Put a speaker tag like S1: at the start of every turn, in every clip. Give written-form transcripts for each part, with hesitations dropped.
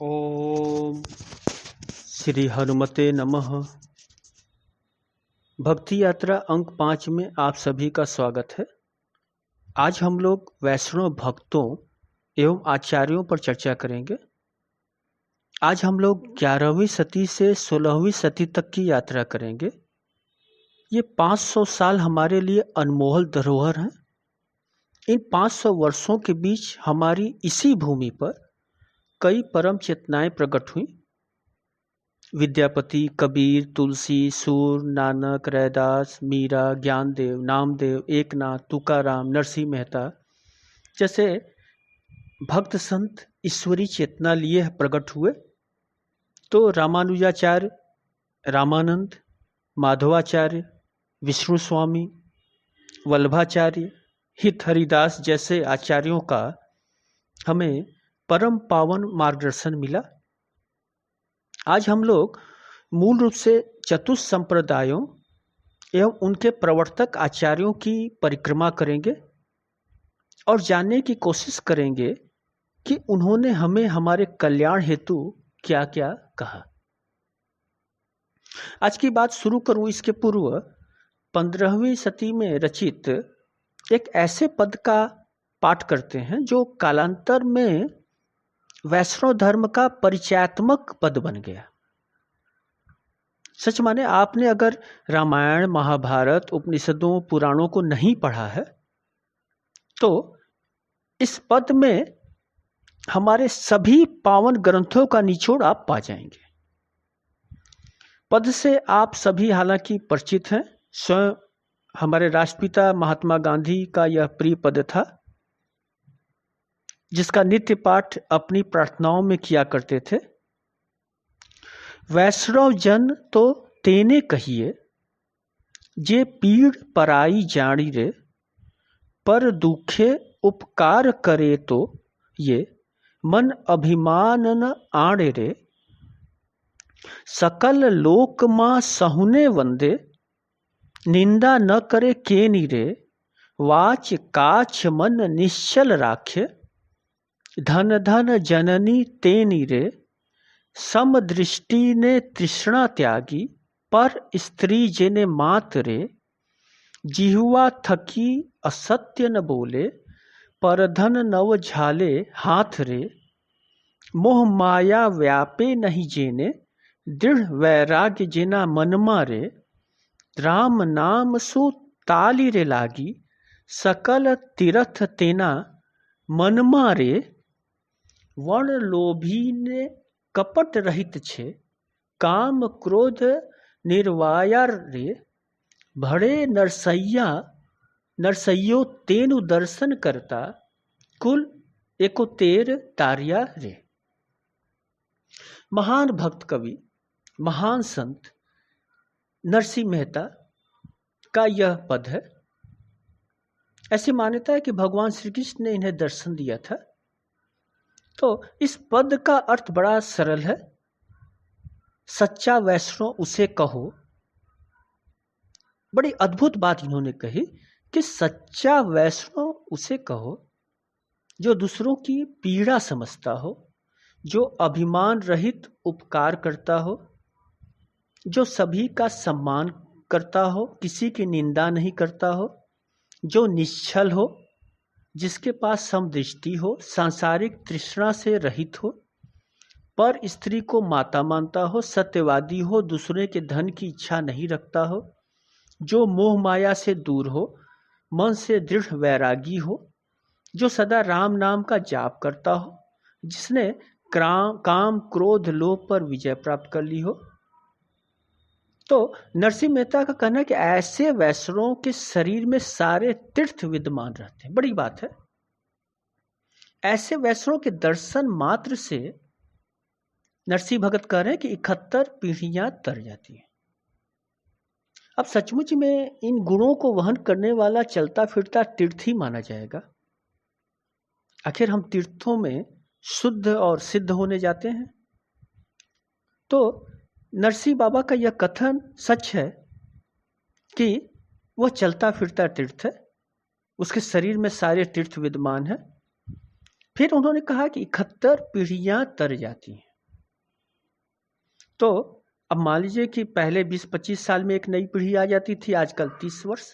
S1: ओम श्री हनुमते नमः। भक्ति यात्रा अंक 5 में आप सभी का स्वागत है। आज हम लोग वैष्णव भक्तों एवं आचार्यों पर चर्चा करेंगे। आज हम लोग 11वीं सदी से 16वीं सदी तक की यात्रा करेंगे। ये 500 साल हमारे लिए अनमोल धरोहर हैं। इन 500 वर्षों के बीच हमारी इसी भूमि पर कई परम चेतनाएं प्रकट हुई। विद्यापति, कबीर, तुलसी, सूर, नानक, रैदास, मीरा, ज्ञानदेव, नामदेव, एकनाथ, तुकाराम, नरसिंह मेहता जैसे भक्त संत ईश्वरी चेतना लिए प्रकट हुए। तो रामानुजाचार्य, रामानंद, माधवाचार्य, विष्णु स्वामी, वल्लभाचार्य, हित हरिदास जैसे आचार्यों का हमें परम पावन मार्गदर्शन मिला। आज हम लोग मूल रूप से चतुर्थ संप्रदायों एवं उनके प्रवर्तक आचार्यों की परिक्रमा करेंगे और जानने की कोशिश करेंगे कि उन्होंने हमें हमारे कल्याण हेतु क्या क्या कहा। आज की बात शुरू करूं इसके पूर्व 15वीं सदी में रचित एक ऐसे पद का पाठ करते हैं जो कालांतर में वैष्णव धर्म का परिचयात्मक पद बन गया। सच माने आपने अगर रामायण, महाभारत, उपनिषदों, पुराणों को नहीं पढ़ा है तो इस पद में हमारे सभी पावन ग्रंथों का निचोड़ आप पा जाएंगे। पद से आप सभी हालांकि परिचित हैं। स्वयं हमारे राष्ट्रपिता महात्मा गांधी का यह प्रिय पद था जिसका नित्य पाठ अपनी प्रार्थनाओं में किया करते थे। वैष्णव जन तो तेने कहिए, जे पीड़ पराई जानी रे, पर दुखे उपकार करे तो ये, मन अभिमान न आड़े रे, सकल लोक मां सहुने वंदे, निंदा न करे केनी रे, वाच काछ मन निश्चल राखे, धन धन जननी तेनी रे, समदृष्टि ने तृष्णा त्यागी, पर स्त्री जेने मात रे, जिह्वा थकी असत्य न बोले, पर धन नव झाले हाथ रे, मोह माया व्यापे नहीं जेने, दृढ़ वैराग्य जेना मनमा रे, राम नाम सु ताली रे लागी, सकल तीरथ तेना मनमा रे, वर्ण लोभी ने कपट रहित छे, काम क्रोध निर्वाया रे, भड़े नरसैयो तेनु दर्शन करता, कुल एको तेर तारिया रे। महान भक्त कवि, महान संत नरसिंह मेहता का यह पद है। ऐसी मान्यता है कि भगवान श्री कृष्ण ने इन्हें दर्शन दिया था। तो इस पद का अर्थ बड़ा सरल है। सच्चा वैष्णव उसे कहो। बड़ी अद्भुत बात इन्होंने कही कि सच्चा वैष्णव उसे कहो जो दूसरों की पीड़ा समझता हो, जो अभिमान रहित उपकार करता हो, जो सभी का सम्मान करता हो, किसी की निंदा नहीं करता हो, जो निश्चल हो, जिसके पास समदृष्टि हो, सांसारिक तृष्णा से रहित हो, पर स्त्री को माता मानता हो, सत्यवादी हो, दूसरे के धन की इच्छा नहीं रखता हो, जो मोह माया से दूर हो, मन से दृढ़ वैरागी हो, जो सदा राम नाम का जाप करता हो, जिसने काम क्रोध लोभ पर विजय प्राप्त कर ली हो। तो नरसिंह मेहता का कहना है कि ऐसे वैष्णवों के शरीर में सारे तीर्थ विद्यमान रहते हैं। बड़ी बात है। ऐसे वैष्णवों के दर्शन मात्र से नरसिंह भगत कह रहे हैं कि 71 पीढ़ियां तर जाती हैं। अब सचमुच में इन गुणों को वहन करने वाला चलता फिरता तीर्थ ही माना जाएगा। आखिर हम तीर्थों में शुद्ध और सिद्ध होने जाते हैं। तो नरसिंह बाबा का यह कथन सच है कि वह चलता फिरता तीर्थ है, उसके शरीर में सारे तीर्थ विद्यमान हैं। फिर उन्होंने कहा कि 71 पीढ़ियां तर जाती हैं। तो अब मान लीजिए कि पहले 20-25 साल में एक नई पीढ़ी आ जाती थी, आजकल 30 वर्ष।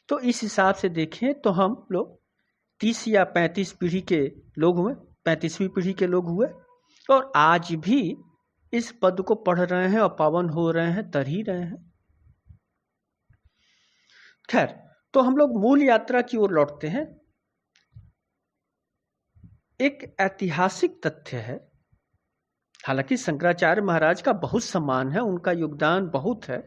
S1: तो इस हिसाब से देखें तो हम लोग 30 या 35 पीढ़ी के लोग हुए, 35वीं पीढ़ी के लोग हुए, और आज भी इस पद को पढ़ रहे हैं और पावन हो रहे हैं, तर ही रहे हैं। खैर, तो हम लोग मूल यात्रा की ओर लौटते हैं। एक ऐतिहासिक तथ्य है, हालांकि शंकराचार्य महाराज का बहुत सम्मान है, उनका योगदान बहुत है,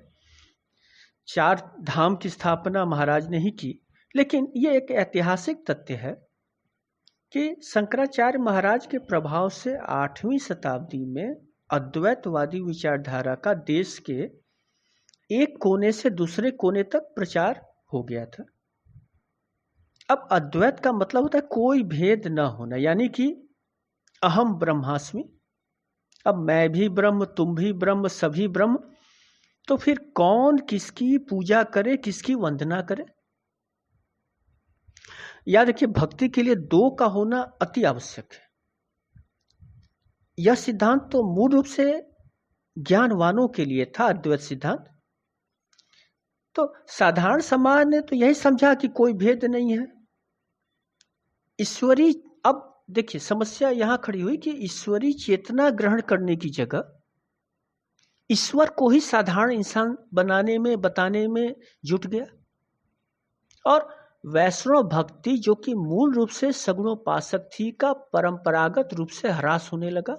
S1: 4 धाम की स्थापना महाराज ने ही की, लेकिन ये एक ऐतिहासिक तथ्य है कि शंकराचार्य महाराज के प्रभाव से 8वीं शताब्दी में अद्वैतवादी विचारधारा का देश के एक कोने से दूसरे कोने तक प्रचार हो गया था। अब अद्वैत का मतलब होता है कोई भेद न होना, यानी कि अहम ब्रह्मास्मि। अब मैं भी ब्रह्म, तुम भी ब्रह्म, सभी ब्रह्म। तो फिर कौन किसकी पूजा करे, किसकी वंदना करे? याद रखिए, भक्ति के लिए 2 का होना अति आवश्यक है। यह सिद्धांत तो मूल रूप से ज्ञानवानों के लिए था, अद्वैत सिद्धांत। तो साधारण समाज ने तो यही समझा कि कोई भेद नहीं है ईश्वरी। अब देखिए, समस्या यहां खड़ी हुई कि ईश्वरी चेतना ग्रहण करने की जगह ईश्वर को ही साधारण इंसान बनाने में, बताने में जुट गया। और वैष्णव भक्ति, जो कि मूल रूप से सगुणोपासक थी, का परंपरागत रूप से ह्रास होने लगा।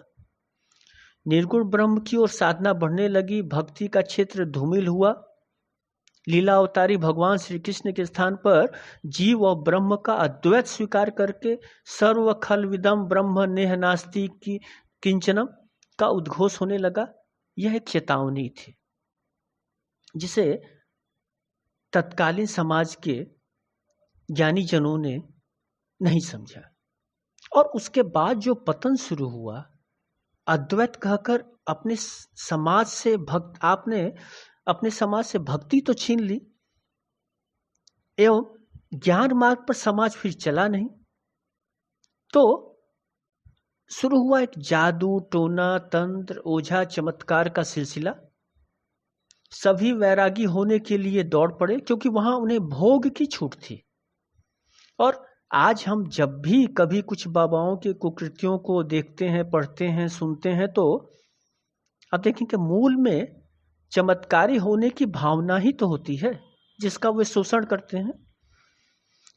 S1: निर्गुण ब्रह्म की ओर साधना बढ़ने लगी, भक्ति का क्षेत्र धूमिल हुआ। लीला अवतारी भगवान श्री कृष्ण के स्थान पर जीव और ब्रह्म का अद्वैत स्वीकार करके सर्व खल विदम ब्रह्म नेह नास्ति की किंचनम का उद्घोष होने लगा। यह एक चेतावनी थी जिसे तत्कालीन समाज के ज्ञानी जनों ने नहीं समझा, और उसके बाद जो पतन शुरू हुआ, अद्वैत कहकर अपने समाज से अपने समाज से भक्ति तो छीन ली, एवं ज्ञान मार्ग पर समाज फिर चला नहीं। तो शुरू हुआ एक जादू, टोना, तंत्र, ओझा, चमत्कार का सिलसिला। सभी वैरागी होने के लिए दौड़ पड़े, क्योंकि वहां उन्हें भोग की छूट थी। और आज हम जब भी कभी कुछ बाबाओं के कुकृतियों को देखते हैं, पढ़ते हैं, सुनते हैं, तो अब देखें कि मूल में चमत्कारी होने की भावना ही तो होती है जिसका वे शोषण करते हैं।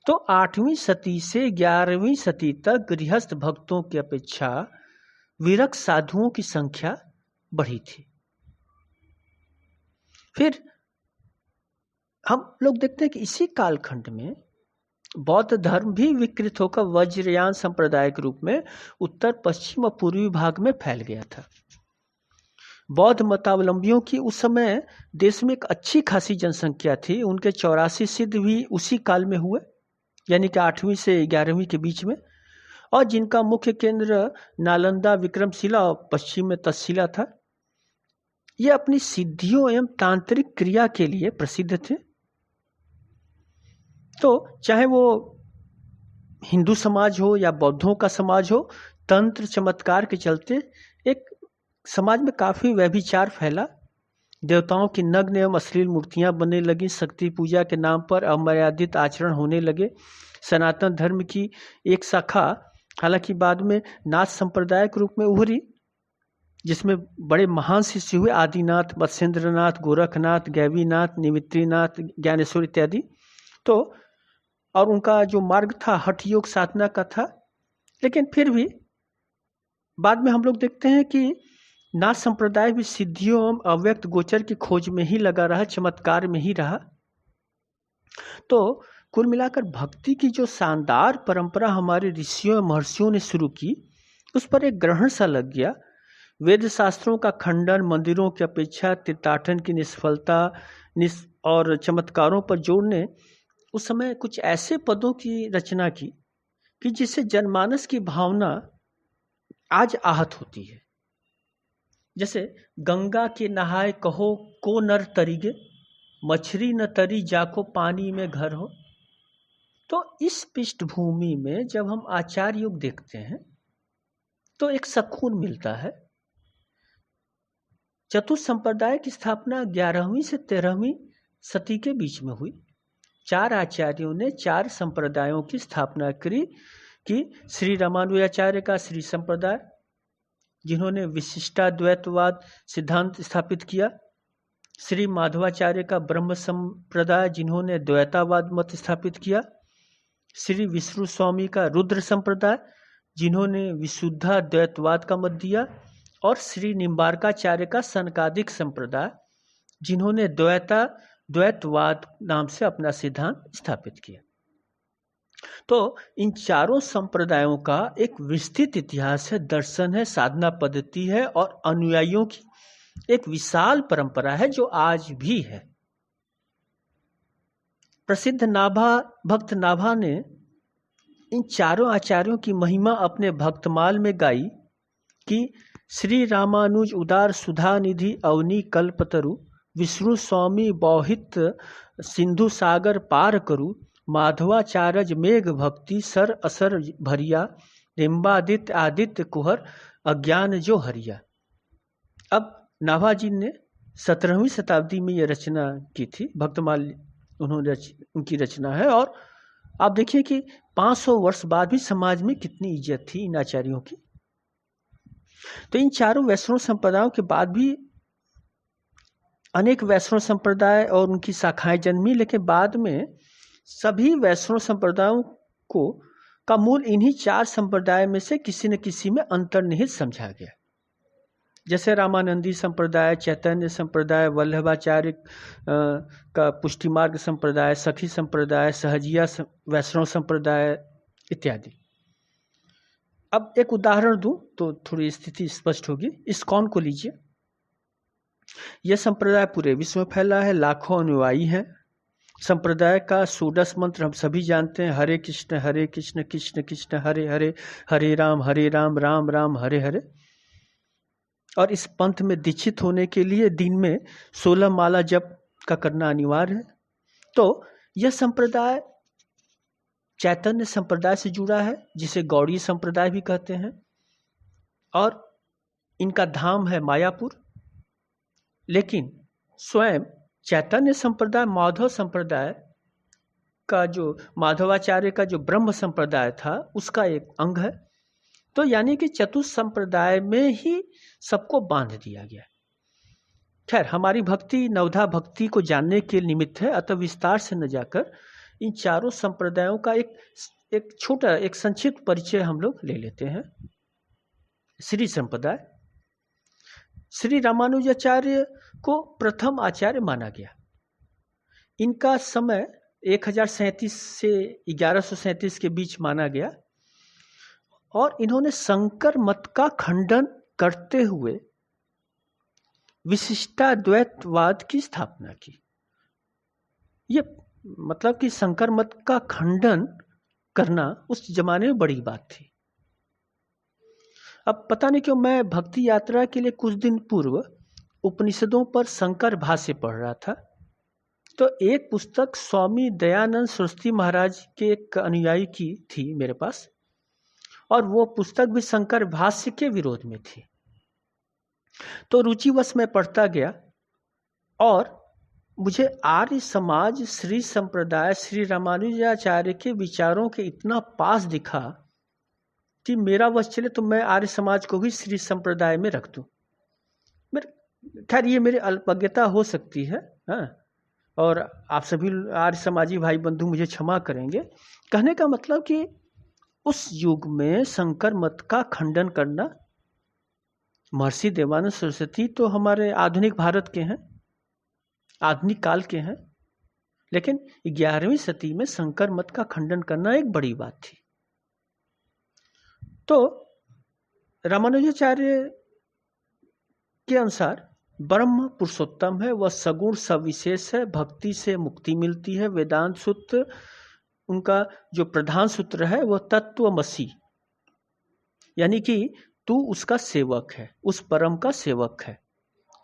S1: तो 8वीं सदी से 11वीं सदी तक गृहस्थ भक्तों की अपेक्षा विरक्त साधुओं की संख्या बढ़ी थी। फिर हम लोग देखते हैं कि इसी कालखंड में बौद्ध धर्म भी विकृत होकर वज्रयान संप्रदाय के रूप में उत्तर, पश्चिम और पूर्वी भाग में फैल गया था। बौद्ध मतावलंबियों की उस समय देश में एक अच्छी खासी जनसंख्या थी। उनके 84 सिद्ध भी उसी काल में हुए, यानी कि 8वीं से 11वीं के बीच में, और जिनका मुख्य केंद्र नालंदा, विक्रमशिला और पश्चिम में तक्षशिला था। ये अपनी सिद्धियों एवं तांत्रिक क्रिया के लिए प्रसिद्ध थे। तो चाहे वो हिंदू समाज हो या बौद्धों का समाज हो, तंत्र चमत्कार के चलते एक समाज में काफी व्यभिचार फैला। देवताओं की नग्न एवं अश्लील मूर्तियां बनने लगी, शक्ति पूजा के नाम पर अमर्यादित आचरण होने लगे। सनातन धर्म की एक शाखा हालांकि बाद में नाथ संप्रदाय के रूप में उभरी, जिसमें बड़े महान शिष्य हुए, आदिनाथ, मत्स्येंद्रनाथ, गोरखनाथ, गैवीनाथ, निमित्रीनाथ, ज्ञानेश्वर इत्यादि। तो और उनका जो मार्ग था हठ योग साधना का था। लेकिन फिर भी बाद में हम लोग देखते हैं कि नाथ संप्रदाय भी सिद्धियों एवं अव्यक्त गोचर की खोज में ही लगा रहा, चमत्कार में ही रहा। तो कुल मिलाकर भक्ति की जो शानदार परंपरा हमारे ऋषियों और महर्षियों ने शुरू की, उस पर एक ग्रहण सा लग गया। वेद शास्त्रों का खंडन, मंदिरों की अपेक्षा तीर्थाटन की निष्फलता और चमत्कारों पर जोर ने उस समय कुछ ऐसे पदों की रचना की कि जिससे जनमानस की भावना आज आहत होती है। जैसे गंगा के नहाए कहो को नर तरीगे, मछली न तरी जाको पानी में घर हो। तो इस पृष्ठभूमि में जब हम आचार्य युग देखते हैं तो एक सुकून मिलता है। चतुर्थ संप्रदाय की स्थापना 11वीं से 13वीं सदी के बीच में हुई। 4 आचार्यों ने 4 संप्रदायों की स्थापना करी कि श्री रामानुजाचार्य का श्री संप्रदाय, जिन्होंने विशिष्टाद्वैतवाद सिद्धांत स्थापित किया। श्री माधवाचार्य का ब्रह्म संप्रदाय, जिन्होंने द्वैतावाद मत स्थापित किया। श्री विष्णु स्वामी का रुद्र संप्रदाय, जिन्होंने विशुद्धाद्वैतवाद का मत दिया। और श्री निम्बार्काचार्य का सनकादिक संप्रदाय, जिन्होंने द्वैतवाद नाम से अपना सिद्धांत स्थापित किया। तो इन चारों संप्रदायों का एक विस्तृत इतिहास है, दर्शन है, साधना पद्धति है और अनुयायियों की एक विशाल परंपरा है जो आज भी है। प्रसिद्ध भक्त नाभा ने इन चारों आचार्यों की महिमा अपने भक्तमाल में गाई कि श्री रामानुज उदार सुधा निधि अवनी कल्पतरु, विष्णु स्वामी बौहित सिंधु सागर पार करु, माधवाचार्य मेघ भक्ति सर असर भरिया, निम्बादित्य आदित्य कुहर अज्ञान जो हरिया। अब नाभा जी ने 17वीं शताब्दी में ये रचना की थी, भक्तमाल उनकी रचना है। और आप देखिए कि 500 वर्ष बाद भी समाज में कितनी इज्जत थी इन आचार्यों की। तो इन चारों वैष्णव संप्रदायों के बाद भी अनेक वैष्णव संप्रदाय और उनकी शाखाएं जन्मी, लेकिन बाद में सभी वैष्णव संप्रदायों का मूल इन्हीं 4 संप्रदाय में से किसी न किसी में अंतर्निहित समझा गया। जैसे रामानंदी संप्रदाय, चैतन्य संप्रदाय, वल्लभाचार्य का पुष्टि मार्ग संप्रदाय, सखी संप्रदाय, सहजिया वैष्णव संप्रदाय इत्यादि। अब एक उदाहरण दूं तो थोड़ी स्थिति स्पष्ट होगी। इस्कॉन को लीजिए। यह संप्रदाय पूरे विश्व में फैला है, लाखों अनुयायी हैं। संप्रदाय का षोडश मंत्र हम सभी जानते हैं, हरे कृष्ण कृष्ण कृष्ण हरे हरे, हरे राम राम राम हरे हरे। और इस पंथ में दीक्षित होने के लिए दिन में 16 माला जप का करना अनिवार्य है। तो यह संप्रदाय चैतन्य संप्रदाय से जुड़ा है, जिसे गौड़ीय संप्रदाय भी कहते हैं। और इनका धाम है मायापुर। लेकिन स्वयं चैतन्य संप्रदाय माधव संप्रदाय का जो माधवाचार्य का जो ब्रह्म संप्रदाय था, उसका एक अंग है। तो यानी कि चतुर्थ संप्रदाय में ही सबको बांध दिया गया। खैर, हमारी भक्ति नवधा भक्ति को जानने के निमित्त है, अतः विस्तार से न जाकर इन चारों संप्रदायों का एक छोटा एक संक्षिप्त परिचय हम लोग ले लेते हैं। श्री संप्रदाय, श्री रामानुजाचार्य को प्रथम आचार्य माना गया। इनका समय 1037 से 1137 के बीच माना गया और इन्होंने शंकर मत का खंडन करते हुए विशिष्टाद्वैतवाद की स्थापना की। ये मतलब कि शंकर मत का खंडन करना उस जमाने में बड़ी बात थी। अब पता नहीं क्यों मैं भक्ति यात्रा के लिए कुछ दिन पूर्व उपनिषदों पर शंकर भाष्य पढ़ रहा था, तो एक पुस्तक स्वामी दयानंद सरस्वती महाराज के एक अनुयायी की थी मेरे पास, और वो पुस्तक भी शंकर भाष्य के विरोध में थी। तो रुचिवश मैं पढ़ता गया और मुझे आर्य समाज श्री संप्रदाय श्री रामानुजाचार्य के विचारों के इतना पास दिखा कि मेरा वश चले तो मैं आर्य समाज को भी श्री संप्रदाय में रख दूं। खैर, ये मेरी अल्पज्ञता हो सकती है, हाँ, और आप सभी आर्य समाजी भाई बंधु मुझे क्षमा करेंगे। कहने का मतलब कि उस युग में शंकर मत का खंडन करना, महर्षि देवानंद सरस्वती तो हमारे आधुनिक भारत के हैं, आधुनिक काल के हैं, लेकिन 11वीं सदी में शंकर मत का खंडन करना एक बड़ी बात थी। तो रामानुजाचार्य के अनुसार ब्रह्म पुरुषोत्तम है, वह सगुण सविशेष है, भक्ति से मुक्ति मिलती है। वेदांत सूत्र उनका जो प्रधान सूत्र है वह तत्वमसि, यानी कि तू उसका सेवक है, उस परम का सेवक है।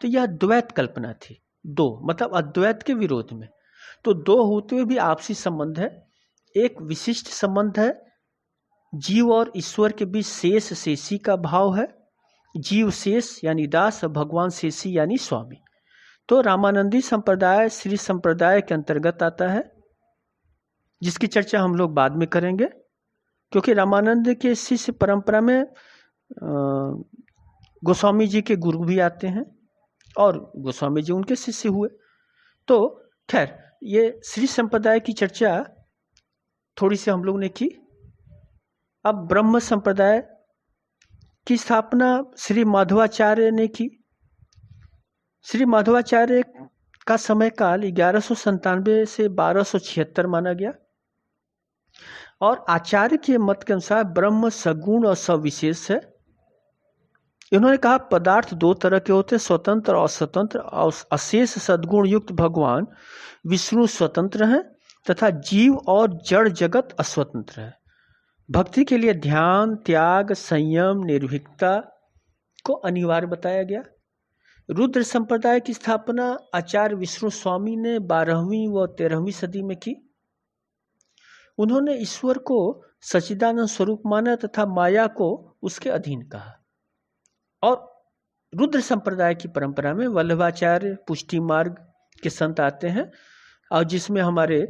S1: तो यह द्वैत कल्पना थी, दो मतलब अद्वैत के विरोध में। तो दो होते हुए भी आपसी संबंध है, एक विशिष्ट संबंध है, जीव और ईश्वर के बीच शेष शेषी का भाव है, जीव शेष यानी दास और भगवान शेषी यानी स्वामी। तो रामानंदी संप्रदाय श्री संप्रदाय के अंतर्गत आता है, जिसकी चर्चा हम लोग बाद में करेंगे, क्योंकि रामानंद के शिष्य परंपरा में गोस्वामी जी के गुरु भी आते हैं और गोस्वामी जी उनके शिष्य हुए। तो खैर, ये श्री संप्रदाय की चर्चा थोड़ी सी हम लोग ने की। अब ब्रह्म संप्रदाय की स्थापना श्री माधवाचार्य ने की। श्री माधवाचार्य का समय काल 1197 से 1276 माना गया और आचार्य के मत के अनुसार ब्रह्म सगुण और सविशेष है। इन्होंने कहा पदार्थ दो तरह के होते हैं, स्वतंत्र और अस्वतंत्र, और अशेष सद्गुण युक्त भगवान विष्णु स्वतंत्र हैं तथा जीव और जड़ जगत अस्वतंत्र है। भक्ति के लिए ध्यान, त्याग, संयम, निर्भीकता को अनिवार्य बताया गया। रुद्र संप्रदाय की स्थापना आचार्य विष्णु स्वामी ने 12वीं व 13वीं सदी में की। उन्होंने ईश्वर को सच्चिदानंद स्वरूप माना तथा माया को उसके अधीन कहा। और रुद्र संप्रदाय की परंपरा में वल्लभाचार्य पुष्टि मार्ग के संत आते हैं, और जिसमें हमारे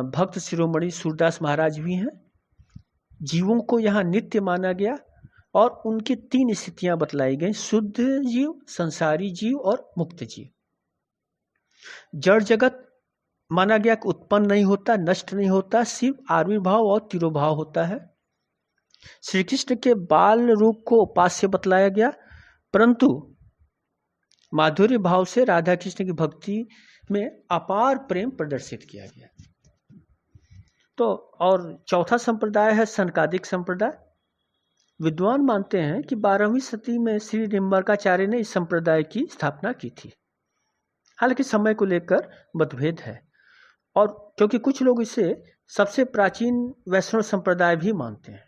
S1: भक्त शिरोमणि सूरदास महाराज भी हैं। जीवों को यहाँ नित्य माना गया और उनकी 3 स्थितियां बतलाई गई: शुद्ध जीव, संसारी जीव और मुक्त जीव। जड़ जगत माना गया कि उत्पन्न नहीं होता, नष्ट नहीं होता, सिर्फ आविर्भाव और तिरोभाव होता है। श्री कृष्ण के बाल रूप को उपास्य बतलाया गया, परंतु माधुर्य भाव से राधा कृष्ण की भक्ति में अपार प्रेम प्रदर्शित किया गया। तो और चौथा संप्रदाय है सनकादिक संप्रदाय। विद्वान मानते हैं कि 12वीं सदी में श्री निम्बार्काचार्य ने इस संप्रदाय की स्थापना की थी। हालांकि समय को लेकर मतभेद है, और क्योंकि कुछ लोग इसे सबसे प्राचीन वैष्णव संप्रदाय भी मानते हैं।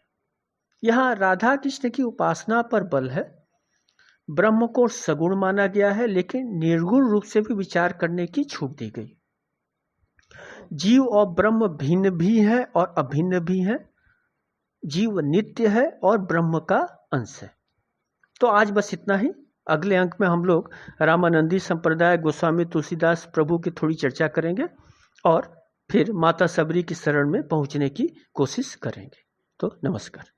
S1: यहाँ राधा कृष्ण की उपासना पर बल है। ब्रह्म को सगुण माना गया है, लेकिन निर्गुण रूप से भी विचार करने की छूट दी गई। जीव और ब्रह्म भिन्न भी है और अभिन्न भी है। जीव नित्य है और ब्रह्म का अंश है। तो आज बस इतना ही। अगले अंक में हम लोग रामानंदी संप्रदाय, गोस्वामी तुलसीदास प्रभु की थोड़ी चर्चा करेंगे और फिर माता सबरी की शरण में पहुंचने की कोशिश करेंगे। तो नमस्कार।